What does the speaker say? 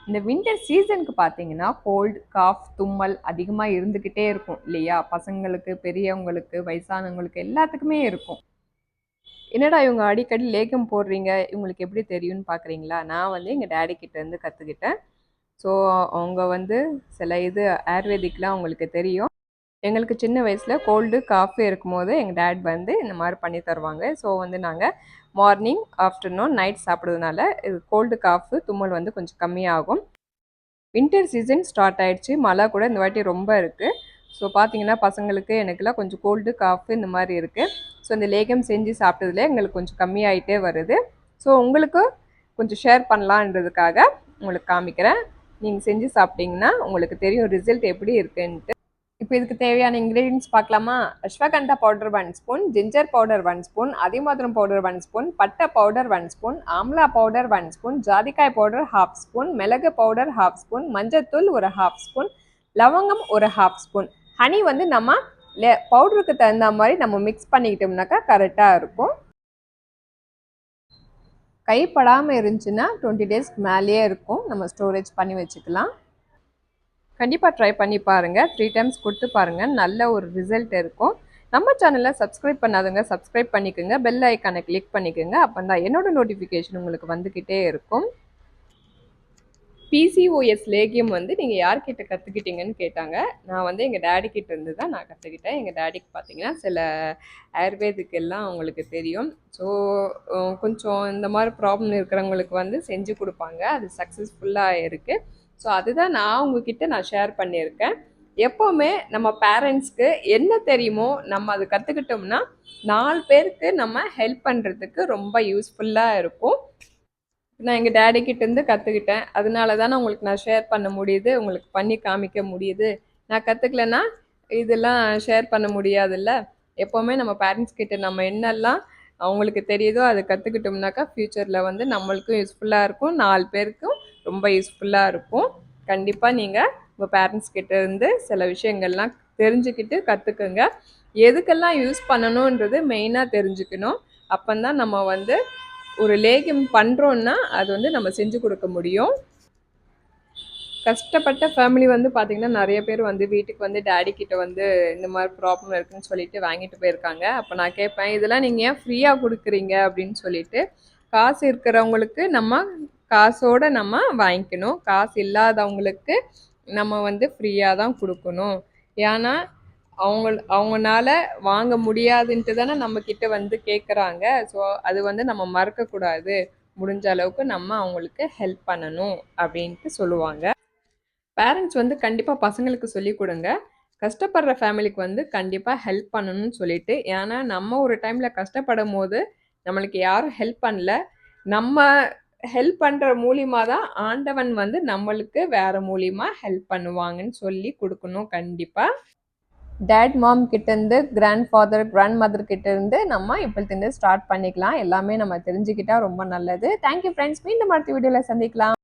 இந்த வின்டர் சீசனுக்கு பார்த்தீங்கன்னா கோல்டு காஃப் தும்மல் அதிகமாக இருந்துக்கிட்டே இருக்கும் இல்லையா? பசங்களுக்கு, பெரியவங்களுக்கு, வயசானவங்களுக்கு எல்லாத்துக்குமே இருக்கும். என்னடா இவங்க அடிக்கடி லேகியம் போடுறீங்க, இவங்களுக்கு எப்படி தெரியும்னு பார்க்குறீங்களா? நான் வந்து எங்கள் டேடி கிட்டேருந்து கற்றுக்கிட்டேன். ஸோ அவங்க வந்து சில இது ஆயுர்வேதிக்லாம் அவங்களுக்கு தெரியும். எங்களுக்கு சின்ன வயசில் கோல்டு காஃபு இருக்கும்போது எங்கள் டேட் வந்து இந்த மாதிரி பண்ணி தருவாங்க. ஸோ வந்து நாங்கள் மார்னிங் ஆஃப்டர்நூன் நைட் சாப்பிட்றதுனால இது கோல்டு காஃபு தும்மல் வந்து கொஞ்சம் கம்மியாகும். வின்டர் சீசன் ஸ்டார்ட் ஆகிடுச்சு, மழை கூட இந்த வாட்டி ரொம்ப இருக்குது. ஸோ பார்த்தீங்கன்னா பசங்களுக்கு எனக்குலாம் கொஞ்சம் கோல்டு காஃபு இந்த மாதிரி இருக்குது. ஸோ இந்த லேகியம் செஞ்சு சாப்பிட்டதுல எங்களுக்கு கொஞ்சம் கம்மியாகிட்டே வருது. ஸோ உங்களுக்கு கொஞ்சம் ஷேர் பண்ணலான்றதுக்காக உங்களுக்கு காமிக்கிறேன். நீங்கள் செஞ்சு சாப்பிட்டீங்கன்னா உங்களுக்கு தெரியும் ரிசல்ட் எப்படி இருக்குன்ட்டு. இப்போ இதுக்கு தேவையான இன்க்ரீடியன்ஸ் பார்க்கலாமா? Ashwagandha powder 1 spoon, ginger powder 1 spoon, அதிமதுரம் பவுடர் 1 ஸ்பூன், பட்டை powder 1 spoon, amla powder 1 spoon, ஜாதிக்காய் பவுடர் 1/2 ஸ்பூன், மிளகு பவுடர் 1/2 ஸ்பூன், மஞ்சத்தூள் ஒரு 1/2 ஸ்பூன், லவங்கம் ஒரு 1/2 ஸ்பூன். ஹனி வந்து நம்ம பவுடருக்கு தகுந்த மாதிரி நம்ம மிக்ஸ் பண்ணிக்கிட்டோம்னாக்கா கரெக்டாக இருக்கும். கைப்படாமல் இருந்துச்சுன்னா 20 டேஸ்க்கு மேலேயே இருக்கும், நம்ம ஸ்டோரேஜ் பண்ணி வச்சுக்கலாம். கண்டிப்பாக ட்ரை பண்ணி பாருங்கள், 3 டைம்ஸ் கொடுத்து பாருங்கள், நல்ல ஒரு ரிசல்ட் இருக்கும். நம்ம சேனலை சப்ஸ்கிரைப் பண்ணாதவங்க சப்ஸ்கிரைப் பண்ணிக்கோங்க, பெல் ஐக்கானை கிளிக் பண்ணிக்கோங்க. அப்போ தான் என்னோடய நோட்டிஃபிகேஷன் உங்களுக்கு வந்துக்கிட்டே இருக்கும். பிசிஓஎஸ் லேகியம் வந்து நீங்கள் யார்கிட்ட கற்றுக்கிட்டீங்கன்னு கேட்டாங்க. நான் வந்து எங்கள் டேடி கிட்ட இருந்து தான் நான் கற்றுக்கிட்டேன். எங்கள் டேடிக்கு பார்த்தீங்கன்னா சில ஆயுர்வேதிக் எல்லாம் அவங்களுக்கு தெரியும். ஸோ கொஞ்சம் இந்த மாதிரி ப்ராப்ளம் இருக்கிறவங்களுக்கு வந்து செஞ்சு கொடுப்பாங்க, அது சக்ஸஸ்ஃபுல்லாக இருக்குது. ஸோ அதுதான் நான் உங்ககிட்ட நான் ஷேர் பண்ணியிருக்கேன். எப்போவுமே நம்ம பேரண்ட்ஸ்க்கு என்ன தெரியுமோ நம்ம அது கற்றுக்கிட்டோம்னா 4 பேருக்கு நம்ம ஹெல்ப் பண்ணுறதுக்கு ரொம்ப யூஸ்ஃபுல்லாக இருக்கும். நான் எங்கள் டேடி கிட்டேருந்து கற்றுக்கிட்டேன், அதனால தானே உங்களுக்கு நான் ஷேர் பண்ண முடியுது, உங்களுக்கு பண்ணி காமிக்க முடியுது. நான் கற்றுக்கலன்னா இதெல்லாம் ஷேர் பண்ண முடியாதுல்ல. எப்போவுமே நம்ம பேரண்ட்ஸ் கிட்ட நம்ம என்னெல்லாம் அவங்களுக்கு தெரியுதோ அதை கற்றுக்கிட்டோம்னாக்கா ஃப்யூச்சரில் வந்து நம்மளுக்கும் யூஸ்ஃபுல்லாக இருக்கும், 4 பேருக்கும் ரொம்ப யூஸ்ஃபுல்லாக இருக்கும். கண்டிப்பாக நீங்கள் உங்கள் பேரண்ட்ஸ் கிட்டேருந்து சில விஷயங்கள்லாம் தெரிஞ்சுக்கிட்டு கற்றுக்குங்க. எதுக்கெல்லாம் யூஸ் பண்ணணுன்றது மெயினாக தெரிஞ்சுக்கணும். அப்போந்தான் நம்ம வந்து ஒரு லேகியம் பண்ணுறோன்னா அது வந்து நம்ம செஞ்சு கொடுக்க முடியும். கஷ்டப்பட்ட ஃபேமிலி வந்து பார்த்திங்கன்னா நிறைய பேர் வந்து வீட்டுக்கு வந்து டேடி கிட்ட வந்து இந்த மாதிரி ப்ராப்ளம் இருக்குதுன்னு சொல்லிட்டு வாங்கிட்டு போயிருக்காங்க. அப்போ நான் கேட்பேன், இதெல்லாம் நீங்கள் ஏன் ஃப்ரீயாக கொடுக்குறீங்க அப்படின்னு சொல்லிட்டு. காசு இருக்கிறவங்களுக்கு நம்ம காசோடு நம்ம வாங்கிக்கணும், காசு இல்லாதவங்களுக்கு நம்ம வந்து ஃப்ரீயாக தான் கொடுக்கணும். ஏன்னா அவங்கனால வாங்க முடியாதுன்ட்டு தானே நம்மக்கிட்ட வந்து கேட்குறாங்க. ஸோ அது வந்து நம்ம மறக்கக்கூடாது, முடிஞ்ச அளவுக்கு நம்ம அவங்களுக்கு ஹெல்ப் பண்ணணும் அப்படின்ட்டு சொல்லுவாங்க. பேரண்ட்ஸ் வந்து கண்டிப்பாக பசங்களுக்கு சொல்லிக் கொடுங்க, கஷ்டப்படுற ஃபேமிலிக்கு வந்து கண்டிப்பாக ஹெல்ப் பண்ணணும்னு சொல்லிட்டு. ஏன்னா நம்ம ஒரு டைமில் கஷ்டப்படும் போது நம்மளுக்கு யாரும் ஹெல்ப் பண்ணல, நம்ம ஹெல்ப் பண்ணுற மூலியமாக தான் ஆண்டவன் வந்து நம்மளுக்கு வேறு மூலியமாக ஹெல்ப் பண்ணுவாங்கன்னு சொல்லி கொடுக்கணும். கண்டிப்பாக டேட் மாம் கிட்டேருந்து, கிராண்ட் ஃபாதர் கிராண்ட் மதர் கிட்டேருந்து நம்ம இப்போலேருந்து ஸ்டார்ட் பண்ணிக்கலாம். எல்லாமே நம்ம தெரிஞ்சுக்கிட்டால் ரொம்ப நல்லது. தேங்க்யூ ஃப்ரெண்ட்ஸ், மீண்டும் அடுத்த வீடியோவில் சந்திக்கலாம்.